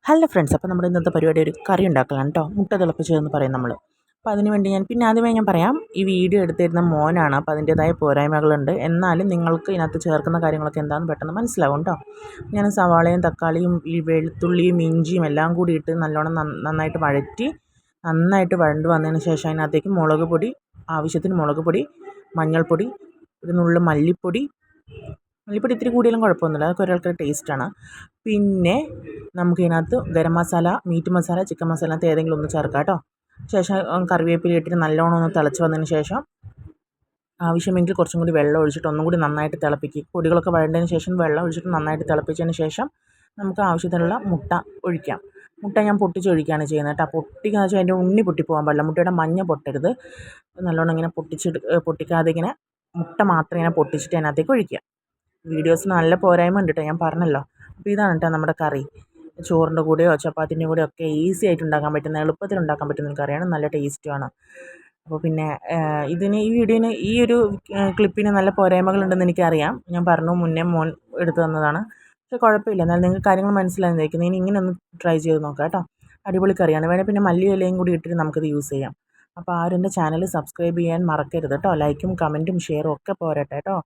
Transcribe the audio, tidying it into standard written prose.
Hello friends, അപ്പോൾ നമ്മുടെ ഇന്നത്തെ പരിപാടി ഒരു കറി ഉണ്ടാക്കലാണ് കേട്ടോ. മുട്ട തിളപ്പിച്ചതെന്ന് പറയും നമ്മൾ. അപ്പോൾ അതിന് വേണ്ടി പിന്നെ ആദ്യമേ ഞാൻ പറയാം, ഈ വീഡിയോ എടുത്തിരുന്ന മോനാണ്. അപ്പോൾ അതിൻ്റേതായ പോരായ്മകളുണ്ട്. എന്നാലും നിങ്ങൾക്ക് ഇതിനകത്ത് ചേർക്കുന്ന കാര്യങ്ങളൊക്കെ എന്താണെന്ന് പെട്ടെന്ന് മനസ്സിലാവും കേട്ടോ. ഞാൻ സവാളയും തക്കാളിയും ഈ വെളുത്തുള്ളിയും ഇഞ്ചിയും എല്ലാം കൂടി ഇട്ട് നല്ലോണം നന്നായിട്ട് വഴറ്റി നന്നായിട്ട് വഴണ്ട് വന്നതിന് ശേഷം അതിനകത്തേക്ക് മുളക് പൊടി, ആവശ്യത്തിന് മുളക് പൊടി, മഞ്ഞൾപ്പൊടി, ഒരു നുള്ളു മല്ലിപ്പൊടി ഇത്തിരി കൂടിയാലും കുഴപ്പമൊന്നുമില്ല, അതൊക്കെ ഒരാൾക്കൊരു ടേസ്റ്റാണ്. പിന്നെ നമുക്കിതിനകത്ത് ഗരം മസാല, മീറ്റ് മസാല, ചിക്കൻ മസാല അതിനകത്ത് ഏതെങ്കിലും ഒന്ന് ചേർക്കാം കേട്ടോ. ശേഷം കറിവേപ്പില ഇട്ടിട്ട് നല്ലോണം ഒന്ന് തിളച്ച് വന്നതിന് ശേഷം ആവശ്യമെങ്കിൽ കുറച്ചും കൂടി വെള്ളം ഒഴിച്ചിട്ട് ഒന്നും കൂടി നന്നായിട്ട് തിളപ്പിക്കുക. പൊടികളൊക്കെ വഴണ്ടതിന് ശേഷം വെള്ളം ഒഴിച്ചിട്ട് നന്നായിട്ട് തിളപ്പിച്ചതിന് ശേഷം നമുക്ക് ആവശ്യത്തിനുള്ള മുട്ട ഒഴിക്കാം. മുട്ട ഞാൻ പൊട്ടിച്ചൊഴിക്കുകയാണ് ചെയ്യുന്നത് കേട്ടോ. പൊട്ടിക്കുക വെച്ചാൽ അതിൻ്റെ ഉണ്ണി പൊട്ടിപ്പോകാൻ പാടില്ല, മുട്ടയുടെ മഞ്ഞ പൊട്ടരുത്. നല്ലോണം ഇങ്ങനെ പൊട്ടിക്കാതെ ഇങ്ങനെ മുട്ട മാത്രം ഇങ്ങനെ പൊട്ടിച്ചിട്ട് അതിനകത്തേക്ക് ഒഴിക്കുക. വീഡിയോസ് നല്ല പോരായ്മ ഉണ്ട് കേട്ടോ, ഞാൻ പറഞ്ഞല്ലോ. അപ്പോൾ ഇതാണ് കേട്ടോ നമ്മുടെ കറി. ചോറിൻ്റെ കൂടെയോ ചപ്പാത്തിൻ്റെ കൂടെയോ ഒക്കെ ഈസി ആയിട്ട് ഉണ്ടാക്കാൻ പറ്റുന്ന, എളുപ്പത്തിൽ ഉണ്ടാക്കാൻ പറ്റുന്ന ഒരു കറിയാണ്. നല്ല ടേസ്റ്റുമാണ്. അപ്പോൾ പിന്നെ ഈ വീഡിയോന് ഈ ഒരു ക്ലിപ്പിന് നല്ല പോരായ്മകളുണ്ടെന്ന് എനിക്കറിയാം. ഞാൻ പറഞ്ഞു, മുന്നേ മോൻ എടുത്തു തന്നതാണ്. പക്ഷേ കുഴപ്പമില്ല, എന്നാലും നിങ്ങൾക്ക് കാര്യങ്ങൾ മനസ്സിലായിരിക്കും. ഇനി ഇങ്ങനെ ഒന്ന് ട്രൈ ചെയ്ത് നോക്കാം കേട്ടോ. അടിപൊളി കറിയാണ്. വേണേൽ പിന്നെ മല്ലി ഇലയും കൂടി ഇട്ടിട്ട് നമുക്കത് യൂസ് ചെയ്യാം. അപ്പോൾ ആരും എൻ്റെ ചാനൽ സബ്സ്ക്രൈബ് ചെയ്യാൻ മറക്കരുത് കേട്ടോ. ലൈക്കും കമൻറ്റും ഷെയറും ഒക്കെ പോരട്ടെ കേട്ടോ.